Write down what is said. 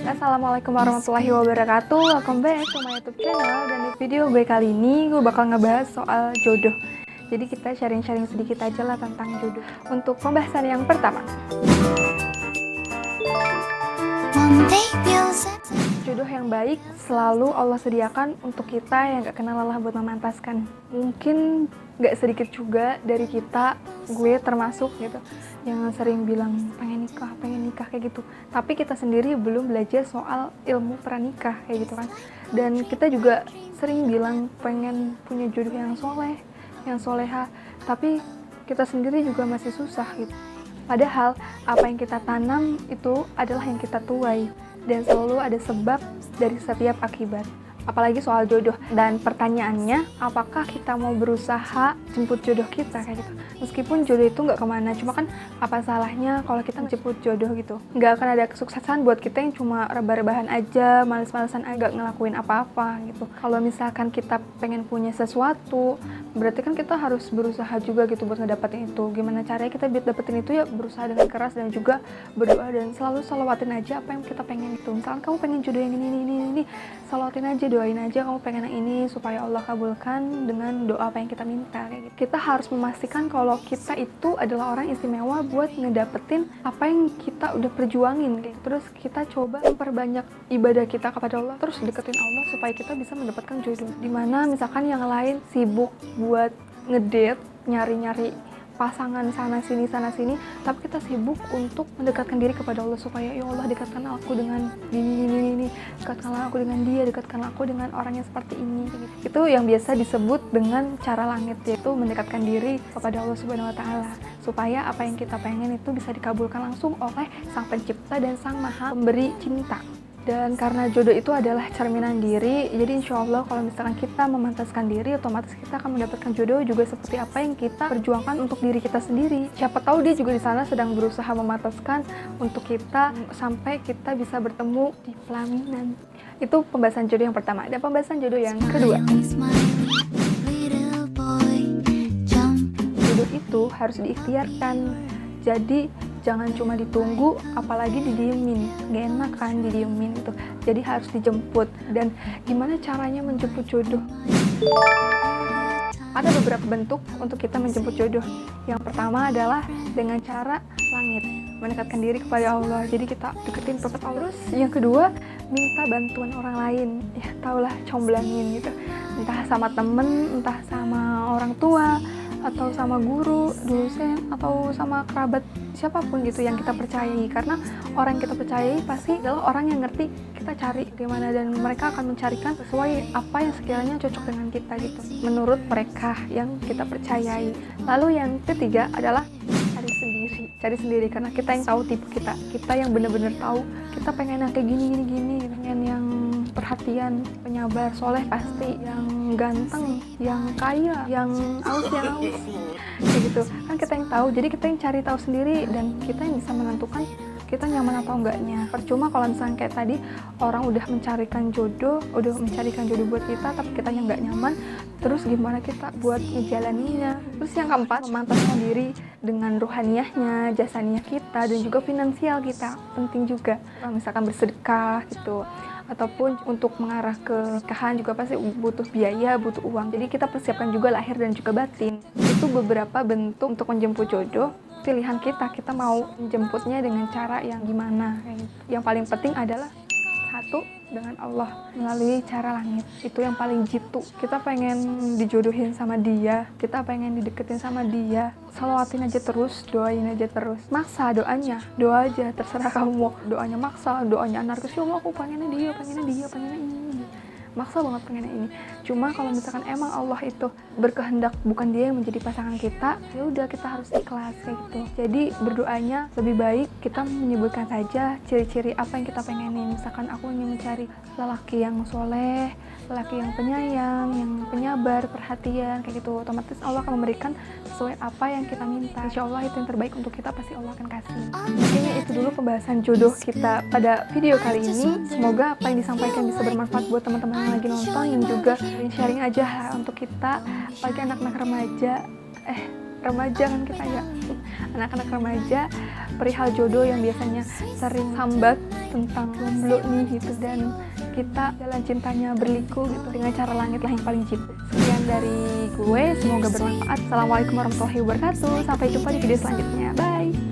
Assalamualaikum warahmatullahi wabarakatuh. Welcome back to my YouTube channel. Dan di video gue kali ini gue bakal ngebahas soal jodoh. Jadi kita sharing-sharing sedikit aja lah tentang jodoh. Untuk pembahasan yang pertama, jodoh yang baik selalu Allah sediakan untuk kita yang gak kenal lelah buat memantaskan. Mungkin gak sedikit juga dari kita, gue termasuk gitu, yang sering bilang pengen nikah kayak gitu. Tapi kita sendiri belum belajar soal ilmu pranikah kayak gitu kan. Dan kita juga sering bilang pengen punya jodoh yang soleh, yang soleha, tapi kita sendiri juga masih susah gitu. Padahal apa yang kita tanam itu adalah yang kita tuai, dan selalu ada sebab dari setiap akibat. Apalagi soal jodoh. Dan pertanyaannya, apakah kita mau berusaha jemput jodoh kita kayak gitu? Meskipun jodoh itu nggak kemana, cuma kan apa salahnya kalau kita jemput jodoh gitu? Nggak akan ada kesuksesan buat kita yang cuma rebah-rebahan aja, males-malesan aja, nggak ngelakuin apa-apa gitu. Kalau misalkan kita pengen punya sesuatu, berarti kan kita harus berusaha juga gitu buat ngedapetin itu. Gimana caranya kita biar dapetin itu? Ya berusaha dengan keras dan juga berdoa, dan selalu salawatin aja apa yang kita pengen itu. Misalkan kamu pengen jodoh yang ini, salawatin aja, doain aja kamu pengen yang ini supaya Allah kabulkan dengan doa apa yang kita minta kayak gitu. Kita harus memastikan kalau kita itu adalah orang istimewa buat ngedapetin apa yang kita udah perjuangin kayak gitu. Terus kita coba memperbanyak ibadah kita kepada Allah, terus deketin Allah supaya kita bisa mendapatkan jodoh. Dimana misalkan yang lain sibuk buat ngedate, nyari-nyari pasangan sana sini, tapi kita sibuk untuk mendekatkan diri kepada Allah supaya ya Allah dekatkanlah aku dengan ini, dekatkanlah aku dengan dia, dekatkanlah aku dengan orang yang seperti ini gitu. Itu yang biasa disebut dengan cara langit, yaitu mendekatkan diri kepada Allah Subhanahu wa taala supaya apa yang kita pengen itu bisa dikabulkan langsung oleh Sang Pencipta dan Sang Maha Pemberi cinta. Dan karena jodoh itu adalah cerminan diri, jadi insya Allah kalau misalkan kita memantaskan diri, otomatis kita akan mendapatkan jodoh juga seperti apa yang kita perjuangkan untuk diri kita sendiri. Siapa tahu dia juga di sana sedang berusaha memantaskan untuk kita sampai kita bisa bertemu di pelaminan. Itu pembahasan jodoh yang pertama. Dan pembahasan jodoh yang kedua. Jodoh itu harus diikhtiarkan. Jadi jangan cuma ditunggu, apalagi didiemin. Gak enak kan didiemin itu. Jadi harus dijemput. Dan gimana caranya menjemput jodoh? Ada beberapa bentuk untuk kita menjemput jodoh. Yang pertama adalah dengan cara langit, mendekatkan diri kepada Allah. Jadi kita deketin perut Allah. Terus yang kedua, minta bantuan orang lain. Ya taulah, comblangin gitu. Entah sama temen, entah sama orang tua, atau sama guru, dosen, atau sama kerabat siapapun gitu yang kita percayai. Karena orang yang kita percayai pasti adalah orang yang ngerti kita cari gimana, dan mereka akan mencarikan sesuai apa yang sekiranya cocok dengan kita gitu, menurut mereka yang kita percayai. Lalu yang ketiga adalah cari sendiri karena kita yang tahu tipe kita yang benar-benar tahu kita pengen yang kayak gini, pengen yang perhatian, penyabar, soleh pasti, yang ganteng, yang kaya, yang aus kayak gitu kan kita yang tahu. Jadi kita yang cari tahu sendiri dan kita yang bisa menentukan kita nyaman atau enggaknya. Percuma kalau misalnya kayak tadi orang udah mencarikan jodoh buat kita tapi kita yang nggak nyaman, terus gimana kita buat ngejalaninnya. Terus yang keempat, memantaskan diri dengan ruhaniyahnya, jasaniah kita, dan juga finansial kita penting juga. Kalau misalkan bersedekah gitu, ataupun untuk mengarah ke nikahan juga pasti butuh biaya, butuh uang. Jadi kita persiapkan juga lahir dan juga batin. Itu beberapa bentuk untuk menjemput jodoh. Pilihan kita mau menjemputnya dengan cara yang gimana. Yang paling penting adalah satu, dengan Allah melalui cara langit. Itu yang paling jitu. Kita pengen dijodohin sama dia, kita pengen dideketin sama dia, salawatin aja terus, doain aja terus. Maksa doanya, doa aja, terserah kamu. Doanya maksa, doanya anarkis, ya Allah aku pengennya dia, pengennya ini. Maksa banget pengennya ini. Cuma kalau misalkan emang Allah itu berkehendak bukan dia yang menjadi pasangan kita, ya udah kita harus ikhlas kayak gitu. Jadi berdoanya lebih baik kita menyebutkan saja ciri-ciri apa yang kita pengenin. Misalkan aku ingin mencari lelaki yang soleh, lelaki yang penyayang, yang penyabar, perhatian kayak gitu. Otomatis Allah akan memberikan sesuai apa yang kita minta. Insya Allah itu yang terbaik untuk kita, pasti Allah akan kasih. Kayaknya itu dulu pembahasan jodoh kita pada video kali ini. Semoga apa yang disampaikan bisa bermanfaat buat teman-teman yang lagi nonton, dan juga sharing aja lah untuk kita, bagi anak-anak remaja kan kita ya, anak-anak remaja perihal jodoh yang biasanya sering sambat tentang jomblo nih gitu, dan kita jalan cintanya berliku gitu dengan cara langit lah yang paling jitu. Sekian dari gue, semoga bermanfaat. Assalamualaikum warahmatullahi wabarakatuh. Sampai jumpa di video selanjutnya. Bye.